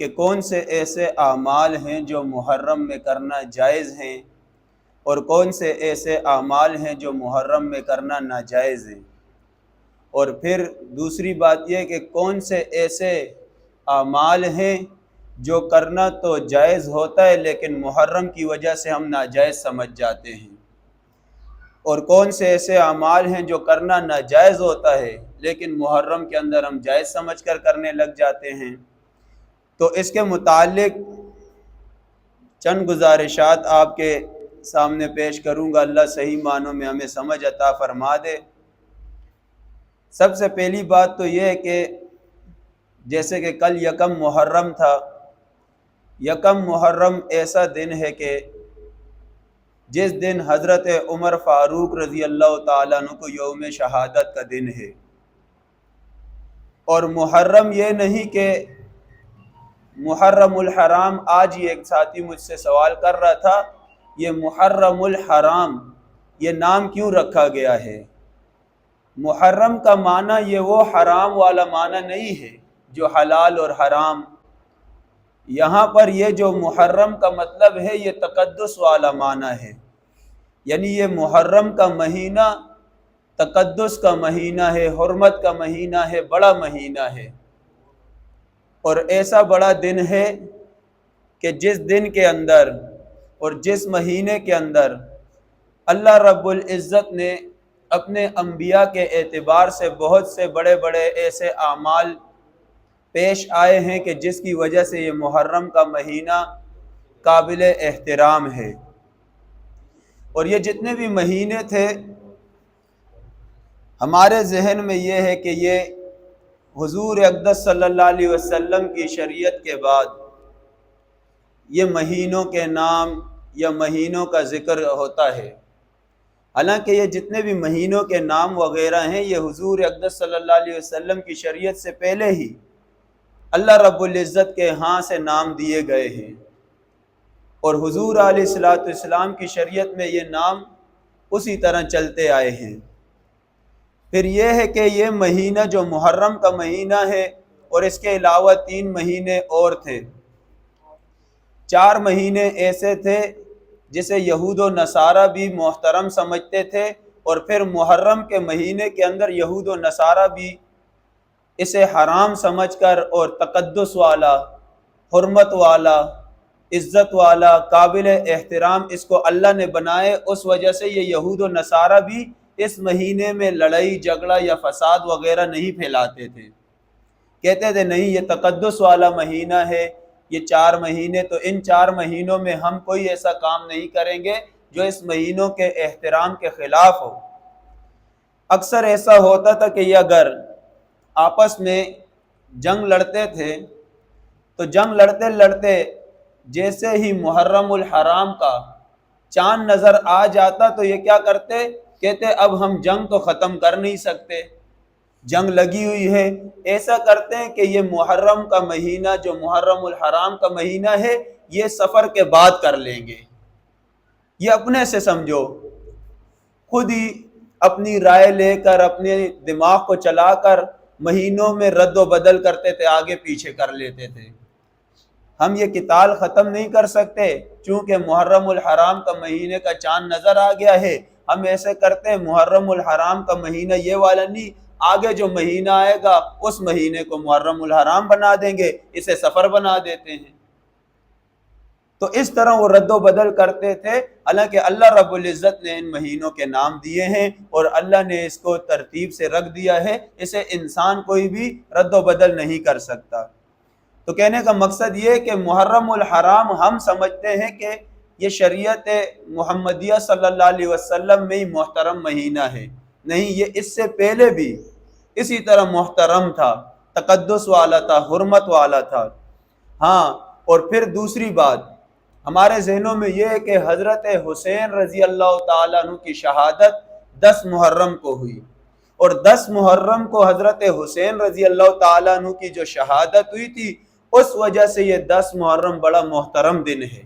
کہ کون سے ایسے اعمال ہیں جو محرم میں کرنا جائز ہیں اور کون سے ایسے اعمال ہیں جو محرم میں کرنا ناجائز ہیں، اور پھر دوسری بات یہ کہ کون سے ایسے اعمال ہیں جو کرنا تو جائز ہوتا ہے لیکن محرم کی وجہ سے ہم ناجائز سمجھ جاتے ہیں، اور کون سے ایسے اعمال ہیں جو کرنا ناجائز ہوتا ہے لیکن محرم کے اندر ہم جائز سمجھ کر کرنے لگ جاتے ہیں۔ تو اس کے متعلق چند گزارشات آپ کے سامنے پیش کروں گا، اللہ صحیح معنوں میں ہمیں سمجھ عطا فرما دے۔ سب سے پہلی بات تو یہ ہے کہ جیسے کہ کل یکم محرم تھا، یکم محرم ایسا دن ہے کہ جس دن حضرت عمر فاروق رضی اللہ تعالیٰ عنہ کو یوم شہادت کا دن ہے، اور محرم یہ نہیں کہ محرم الحرام، آج ہی ایک ساتھی مجھ سے سوال کر رہا تھا یہ محرم الحرام یہ نام کیوں رکھا گیا ہے؟ محرم کا معنی یہ وہ حرام والا معنی نہیں ہے جو حلال اور حرام، یہاں پر یہ جو محرم کا مطلب ہے یہ تقدس والا معنی ہے، یعنی یہ محرم کا مہینہ تقدس کا مہینہ ہے، حرمت کا مہینہ ہے، بڑا مہینہ ہے، اور ایسا بڑا دن ہے کہ جس دن کے اندر اور جس مہینے کے اندر اللہ رب العزت نے اپنے انبیاء کے اعتبار سے بہت سے بڑے بڑے ایسے اعمال پیش آئے ہیں کہ جس کی وجہ سے یہ محرم کا مہینہ قابل احترام ہے۔ اور یہ جتنے بھی مہینے تھے ہمارے ذہن میں یہ ہے کہ یہ حضور اقدس صلی اللہ علیہ وسلم کی شریعت کے بعد یہ مہینوں کے نام یا مہینوں کا ذکر ہوتا ہے، حالانکہ یہ جتنے بھی مہینوں کے نام وغیرہ ہیں یہ حضور اقدس صلی اللہ علیہ وسلم کی شریعت سے پہلے ہی اللہ رب العزت کے ہاں سے نام دیے گئے ہیں، اور حضور علیہ الصلوۃ والسلام کی شریعت میں یہ نام اسی طرح چلتے آئے ہیں۔ پھر یہ ہے کہ یہ مہینہ جو محرم کا مہینہ ہے، اور اس کے علاوہ 3 مہینے اور تھے، 4 مہینے ایسے تھے جسے یہود و نصارہ بھی محترم سمجھتے تھے، اور پھر محرم کے مہینے کے اندر یہود و نصارہ بھی اسے حرام سمجھ کر اور تقدس والا، حرمت والا، عزت والا، قابل احترام اس کو اللہ نے بنائے، اس وجہ سے یہ یہود و نصارہ بھی اس مہینے میں لڑائی جھگڑا یا فساد وغیرہ نہیں پھیلاتے تھے، کہتے تھے نہیں یہ تقدس والا مہینہ ہے، یہ 4 مہینے، تو ان 4 مہینوں میں ہم کوئی ایسا کام نہیں کریں گے جو اس مہینوں کے احترام کے خلاف ہو۔ اکثر ایسا ہوتا تھا کہ یہ اگر آپس میں جنگ لڑتے تھے تو جنگ لڑتے لڑتے جیسے ہی محرم الحرام کا چاند نظر آ جاتا تو یہ کیا کرتے، کہتے اب ہم جنگ تو ختم کر نہیں سکتے، جنگ لگی ہوئی ہے، ایسا کرتے ہیں کہ یہ محرم کا مہینہ جو محرم الحرام کا مہینہ ہے یہ سفر کے بعد کر لیں گے، یہ اپنے سے سمجھو، خود ہی اپنی رائے لے کر اپنے دماغ کو چلا کر مہینوں میں رد و بدل کرتے تھے، آگے پیچھے کر لیتے تھے۔ ہم یہ قتال ختم نہیں کر سکتے چونکہ محرم الحرام کا مہینے کا چاند نظر آ گیا ہے، ہم ایسے کرتے ہیں محرم الحرام کا مہینہ یہ والا نہیں، آگے جو مہینہ آئے گا اس مہینے کو محرم الحرام بنا دیں گے، اسے سفر بنا دیتے ہیں۔ تو اس طرح وہ رد و بدل کرتے تھے، حالانکہ اللہ رب العزت نے ان مہینوں کے نام دیے ہیں اور اللہ نے اس کو ترتیب سے رکھ دیا ہے، اسے انسان کوئی بھی رد و بدل نہیں کر سکتا۔ تو کہنے کا مقصد یہ کہ محرم الحرام ہم سمجھتے ہیں کہ یہ شریعت محمدیہ صلی اللہ علیہ وسلم میں ہی محترم مہینہ ہے، نہیں، یہ اس سے پہلے بھی اسی طرح محترم تھا، تقدس والا تھا، حرمت والا تھا۔ ہاں، اور پھر دوسری بات ہمارے ذہنوں میں یہ ہے کہ حضرت حسین رضی اللہ تعالیٰ عنہ کی شہادت 10 محرم کو ہوئی، اور 10 محرم کو حضرت حسین رضی اللہ تعالیٰ عنہ کی جو شہادت ہوئی تھی اس وجہ سے یہ 10 محرم بڑا محترم دن ہے۔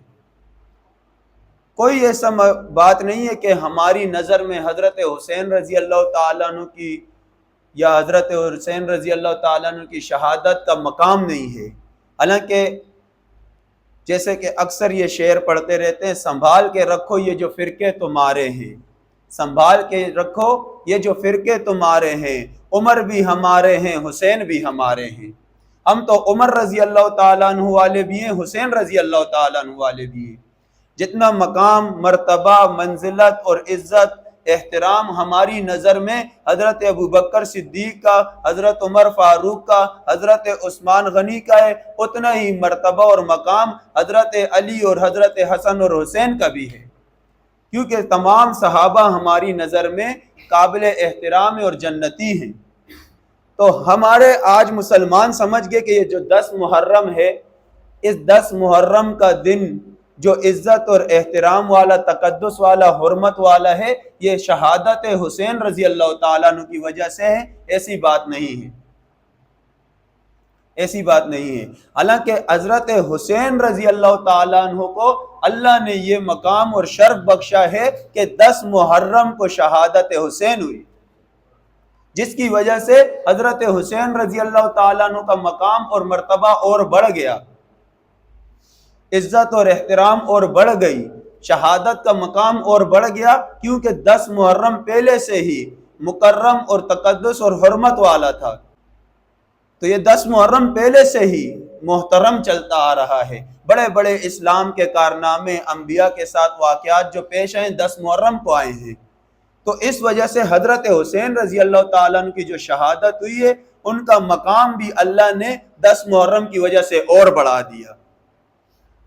کوئی ایسا بات نہیں ہے کہ ہماری نظر میں حضرت حسین رضی اللہ تعالیٰ عنہ کی یا حضرت حسین رضی اللہ تعالیٰ عنہ کی شہادت کا مقام نہیں ہے، حالانکہ جیسے کہ اکثر یہ شعر پڑھتے رہتے ہیں، سنبھال کے رکھو یہ جو فرقے تمہارے ہیں، سنبھال کے رکھو یہ جو فرقے تمہارے ہیں، عمر بھی ہمارے ہیں، حسین بھی ہمارے ہیں۔ ہم تو عمر رضی اللہ تعالیٰ عنہ والے بھی ہیں، حسین رضی اللہ تعالیٰ عنہ والے بھی ہیں۔ جتنا مقام، مرتبہ، منزلت اور عزت، احترام ہماری نظر میں حضرت ابوبکر صدیق کا، حضرت عمر فاروق کا، حضرت عثمان غنی کا ہے، اتنا ہی مرتبہ اور مقام حضرت علی اور حضرت حسن اور حسین کا بھی ہے، کیونکہ تمام صحابہ ہماری نظر میں قابل احترام اور جنتی ہیں۔ تو ہمارے آج مسلمان سمجھ گئے کہ یہ جو 10 محرم ہے، اس 10 محرم کا دن جو عزت اور احترام والا، تقدس والا، حرمت والا ہے، یہ شہادت حسین رضی اللہ تعالیٰ عنہ کی وجہ سے ہے۔ ایسی بات نہیں ہے، ایسی بات نہیں ہے۔ حالانکہ حضرت حسین رضی اللہ تعالیٰ عنہ کو اللہ نے یہ مقام اور شرف بخشا ہے کہ 10 محرم کو شہادت حسین ہوئی، جس کی وجہ سے حضرت حسین رضی اللہ تعالیٰ عنہ کا مقام اور مرتبہ اور بڑھ گیا، عزت اور احترام اور بڑھ گئی، شہادت کا مقام اور بڑھ گیا، کیونکہ 10 محرم پہلے سے ہی مکرم اور تقدس اور حرمت والا تھا۔ تو یہ 10 محرم پہلے سے ہی محترم چلتا آ رہا ہے۔ بڑے بڑے اسلام کے کارنامے، انبیاء کے ساتھ واقعات جو پیش آئے 10 محرم کو آئے ہیں۔ تو اس وجہ سے حضرت حسین رضی اللہ تعالیٰ عنہ کی جو شہادت ہوئی ہے، ان کا مقام بھی اللہ نے 10 محرم کی وجہ سے اور بڑھا دیا۔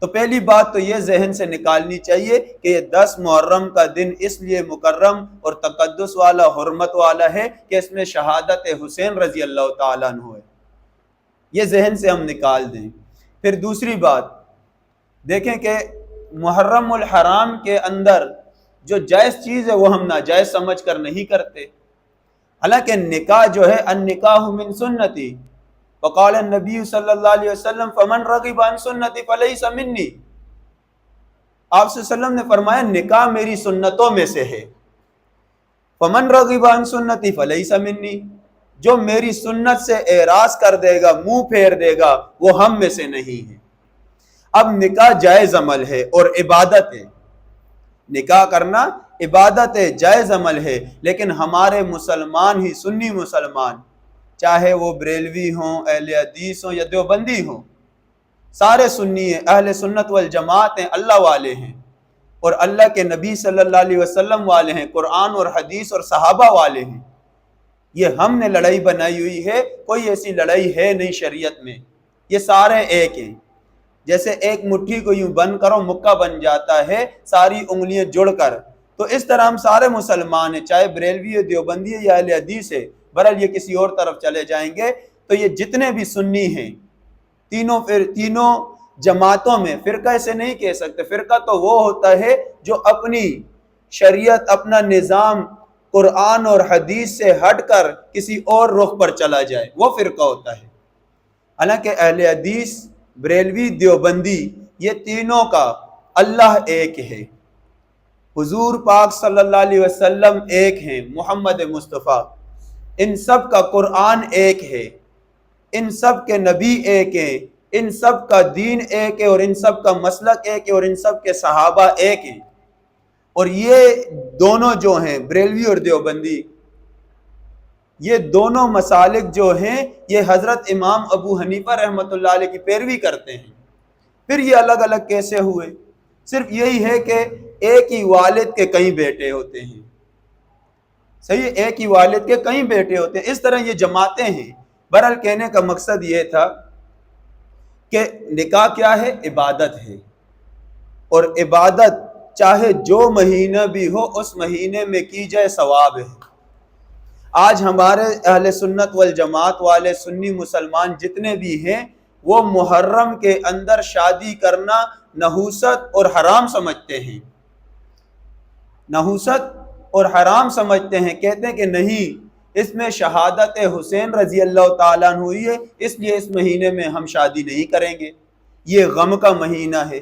تو پہلی بات تو یہ ذہن سے نکالنی چاہیے کہ یہ 10 محرم کا دن اس لیے مکرم اور تقدس والا، حرمت والا ہے کہ اس میں شہادت حسین رضی اللہ تعالیٰ عنہ ہے۔ یہ ذہن سے ہم نکال دیں۔ پھر دوسری بات دیکھیں کہ محرم الحرام کے اندر جو جائز چیز ہے وہ ہم ناجائز سمجھ کر نہیں کرتے۔ حالانکہ نکاح جو ہے، النکاح من سنتی، وقال النبی صلی اللہ علیہ وسلم فمن رغب عن سنتی فلیس منی، آپ صلی اللہ علیہ وسلم نے فرمایا نکاح میری سنتوں میں سے ہے۔ فمن رغب عن سنتی فلیس منی، جو میری سنت سے اعراض کر دے گا، منہ پھیر دے گا، وہ ہم میں سے نہیں ہے۔ اب نکاح جائز عمل ہے اور عبادت ہے، نکاح کرنا عبادت ہے، جائز عمل ہے، لیکن ہمارے مسلمان ہی، سنی مسلمان، چاہے وہ بریلوی ہوں، اہل حدیث ہوں یا دیوبندی ہوں، سارے سنی ہیں، اہل سنت والجماعت ہیں، اللہ والے ہیں اور اللہ کے نبی صلی اللہ علیہ وسلم والے ہیں، قرآن اور حدیث اور صحابہ والے ہیں۔ یہ ہم نے لڑائی بنائی ہوئی ہے، کوئی ایسی لڑائی ہے نہیں شریعت میں، یہ سارے ایک ہیں۔ جیسے ایک مٹھی کو یوں بند کرو مکہ بن جاتا ہے، ساری انگلیاں جڑ کر، تو اس طرح ہم سارے مسلمان ہیں، چاہے بریلوی ہے، دیوبندی ہے یا اہل حدیث ہے۔ برحال یہ کسی اور طرف چلے جائیں گے تو یہ جتنے بھی سنی ہیں تینوں جماعتوں میں، فرقہ اسے نہیں کہہ سکتے، فرقہ تو وہ ہوتا ہے جو اپنی شریعت، اپنا نظام قرآن اور حدیث سے ہٹ کر کسی اور رخ پر چلا جائے، وہ فرقہ ہوتا ہے۔ حالانکہ اہل حدیث، بریلوی، دیوبندی، یہ تینوں کا اللہ ایک ہے، حضور پاک صلی اللہ علیہ وسلم ایک ہیں، محمد مصطفیٰ، ان سب کا قرآن ایک ہے، ان سب کے نبی ایک ہیں، ان سب کا دین ایک ہے اور ان سب کا مسلک ایک ہے اور ان سب کے صحابہ ایک ہیں۔ اور یہ دونوں جو ہیں بریلوی اور دیوبندی، یہ دونوں مسالک جو ہیں یہ حضرت امام ابو حنیفہ رحمۃ اللہ علیہ کی پیروی کرتے ہیں۔ پھر یہ الگ الگ کیسے ہوئے؟ صرف یہی ہے کہ ایک ہی والد کے کئی بیٹے ہوتے ہیں، صحیح ہے، ایک ہی والد کے کئی بیٹے ہوتے ہیں، اس طرح یہ جماعتیں ہیں۔ بہرحال کہنے کا مقصد یہ تھا کہ نکاح کیا ہے؟ عبادت ہے، اور عبادت چاہے جو مہینہ بھی ہو اس مہینے میں کی جائے ثواب ہے۔ آج ہمارے اہل سنت والجماعت والے سنی مسلمان جتنے بھی ہیں وہ محرم کے اندر شادی کرنا نحوست اور حرام سمجھتے ہیں، نحوست اور حرام سمجھتے ہیں، کہتے ہیں کہ نہیں، اس میں شہادت حسین رضی اللہ تعالیٰ عنہ ہوئی ہے، اس لیے اس مہینے میں ہم شادی نہیں کریں گے، یہ غم کا مہینہ ہے۔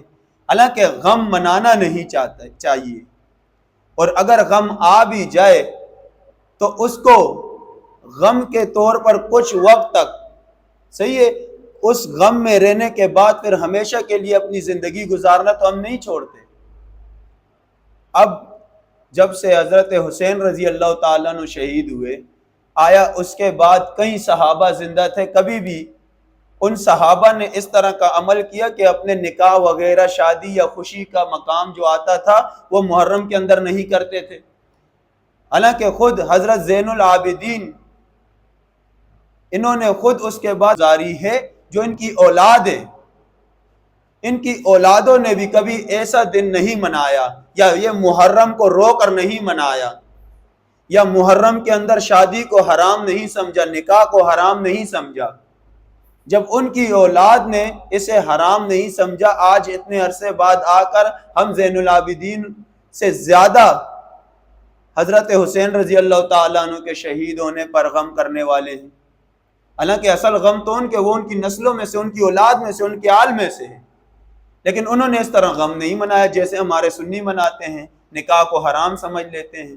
حالانکہ غم منانا نہیں چاہیے، اور اگر غم آ بھی جائے تو اس کو غم کے طور پر کچھ وقت تک، صحیح ہے، اس غم میں رہنے کے بعد پھر ہمیشہ کے لیے اپنی زندگی گزارنا تو ہم نہیں چھوڑتے۔ اب جب سے حضرت حسین رضی اللہ تعالیٰ عنہ شہید ہوئے، آیا اس کے بعد کئی صحابہ زندہ تھے، کبھی بھی ان صحابہ نے اس طرح کا عمل کیا کہ اپنے نکاح وغیرہ، شادی یا خوشی کا مقام جو آتا تھا وہ محرم کے اندر نہیں کرتے تھے؟ حالانکہ خود حضرت زین العابدین انہوں نے خود اس کے بعد جاری ہے، جو ان کی اولاد ہے، ان کی اولادوں نے بھی کبھی ایسا دن نہیں منایا، یا یہ محرم کو رو کر نہیں منایا، یا محرم کے اندر شادی کو حرام نہیں سمجھا، نکاح کو حرام نہیں سمجھا۔ جب ان کی اولاد نے اسے حرام نہیں سمجھا، آج اتنے عرصے بعد آ کر ہم زین العابدین سے زیادہ حضرت حسین رضی اللہ تعالیٰ عنہ کے شہید ہونے پر غم کرنے والے ہیں، حالانکہ اصل غم تو ان کے وہ ان کی نسلوں میں سے، ان کی اولاد میں سے، ان کے آل میں سے ہے، لیکن انہوں نے اس طرح غم نہیں منایا جیسے ہمارے سنی مناتے ہیں، نکاح کو حرام سمجھ لیتے ہیں۔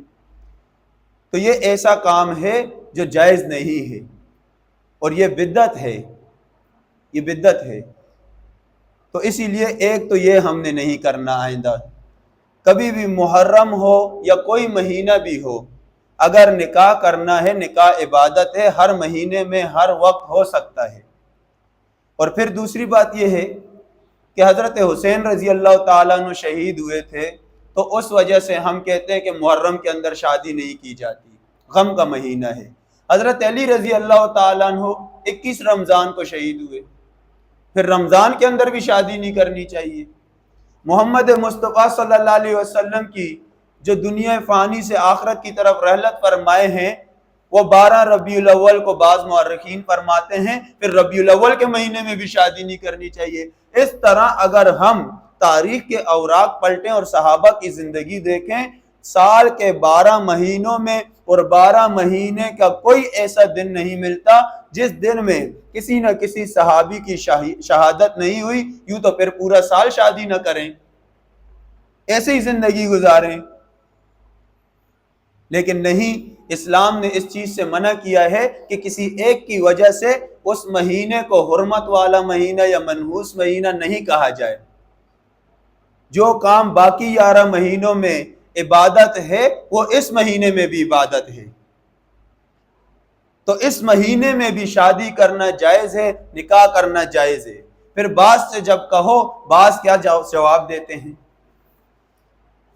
تو یہ ایسا کام ہے جو جائز نہیں ہے، اور یہ بدعت ہے، یہ بدعت ہے۔ تو اسی لیے ایک تو یہ ہم نے نہیں کرنا آئندہ، کبھی بھی محرم ہو یا کوئی مہینہ بھی ہو، اگر نکاح کرنا ہے، نکاح عبادت ہے، ہر مہینے میں ہر وقت ہو سکتا ہے۔ اور پھر دوسری بات یہ ہے کہ حضرت حسین رضی اللہ تعالیٰ عنہ شہید ہوئے تھے، تو اس وجہ سے ہم کہتے ہیں کہ محرم کے اندر شادی نہیں کی جاتی، غم کا مہینہ ہے۔ حضرت علی رضی اللہ تعالیٰ عنہ 21 رمضان کو شہید ہوئے، پھر رمضان کے اندر بھی شادی نہیں کرنی چاہیے۔ محمد مصطفیٰ صلی اللہ علیہ وسلم کی جو دنیا فانی سے آخرت کی طرف رحلت فرمائے ہیں، وہ 12 ربیع الاول کو بعض مورخین فرماتے ہیں، پھر ربیع الاول کے مہینے میں بھی شادی نہیں کرنی چاہیے۔ اس طرح اگر ہم تاریخ کے اوراق پلٹیں اور صحابہ کی زندگی دیکھیں، سال کے 12 مہینوں میں اور 12 مہینے کا کوئی ایسا دن نہیں ملتا جس دن میں کسی نہ کسی صحابی کی شہادت نہیں ہوئی، یوں تو پھر پورا سال شادی نہ کریں، ایسے ہی زندگی گزاریں۔ لیکن نہیں، اسلام نے اس چیز سے منع کیا ہے کہ کسی ایک کی وجہ سے اس مہینے کو حرمت والا مہینہ یا منحوس مہینہ نہیں کہا جائے۔ جو کام باقی 11 مہینوں میں عبادت ہے، وہ اس مہینے میں بھی عبادت ہے، تو اس مہینے میں بھی شادی کرنا جائز ہے، نکاح کرنا جائز ہے۔ پھر بعض سے جب کہو، بعض کیا جواب دیتے ہیں؟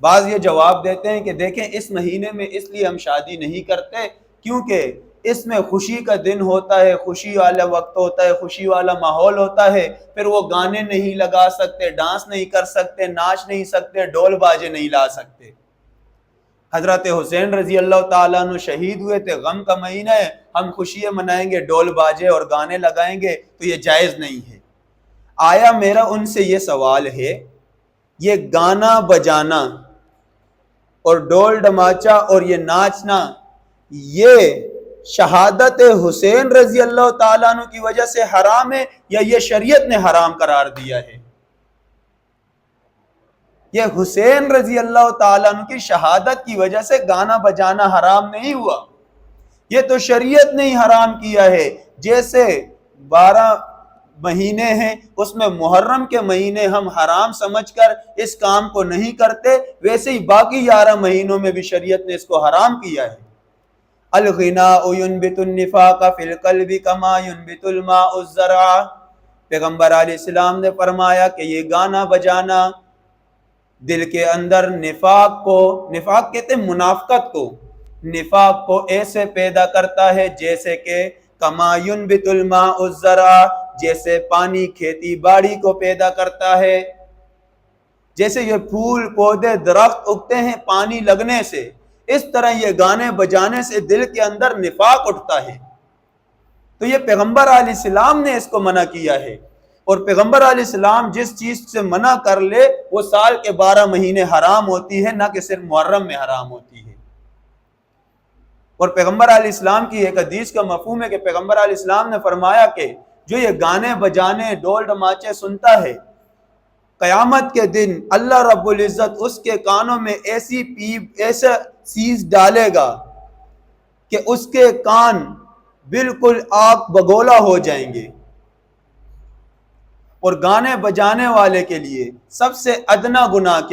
بعض یہ جواب دیتے ہیں کہ دیکھیں اس مہینے میں اس لیے ہم شادی نہیں کرتے کیونکہ اس میں خوشی کا دن ہوتا ہے، خوشی والا وقت ہوتا ہے، خوشی والا ماحول ہوتا ہے، پھر وہ گانے نہیں لگا سکتے، ڈانس نہیں کر سکتے، ناچ نہیں سکتے، ڈول باجے نہیں لا سکتے۔ حضرت حسین رضی اللہ تعالیٰ عنہ شہید ہوئے تھے، غم کا مہینہ ہے، ہم خوشیاں منائیں گے، ڈول باجے اور گانے لگائیں گے، تو یہ جائز نہیں ہے۔ آیا میرا ان سے یہ سوال ہے، یہ گانا بجانا اور ڈول ڈماچا اور یہ ناچنا، یہ شہادت حسین رضی اللہ تعالیٰ عنہ کی وجہ سے حرام ہے یا یہ شریعت نے حرام قرار دیا ہے؟ یہ حسین رضی اللہ تعالیٰ عنہ کی شہادت کی وجہ سے گانا بجانا حرام نہیں ہوا، یہ تو شریعت نے ہی حرام کیا ہے۔ جیسے 12 مہینے ہیں، اس میں محرم کے مہینے ہم حرام سمجھ کر اس کام کو نہیں کرتے، ویسے ہی باقی 11 مہینوں میں بھی شریعت نے اس کو حرام کیا ہے۔ الغناء ينبت النفاق في القلب كما ينبت الماء الزرع، پیغمبر علیہ السلام نے فرمایا کہ یہ گانا بجانا دل کے اندر نفاق کہتے ہیں منافقت کو، نفاق کو ایسے پیدا کرتا ہے جیسے کہ کما ينبت الماء الزرع، جیسے پانی کھیتی باڑی کو پیدا کرتا ہے، جیسے یہ پھول پودے درخت اگتے ہیں پانی لگنے سے، اس طرح یہ گانے بجانے سے دل کے اندر نفاق اٹھتا ہے۔ تو یہ پیغمبر علیہ السلام نے اس کو منع کیا ہے، اور پیغمبر علیہ السلام جس چیز سے منع کر لے وہ سال کے 12 مہینے حرام ہوتی ہے، نہ کہ صرف محرم میں حرام ہوتی ہے۔ اور پیغمبر علیہ السلام کی ایک حدیث کا مفہوم ہے کہ پیغمبر علیہ السلام نے فرمایا کہ جو یہ گانے بجانے ڈول ڈماچے سنتا ہے، قیامت کے دن اللہ رب العزت اس کے کانوں میں ایسا چیز ڈالے گا کہ اس کے کان بالکل آگ بگولا ہو جائیں گے، اور گانے بجانے والے کے لیے سب سے ادنا گناہ کیا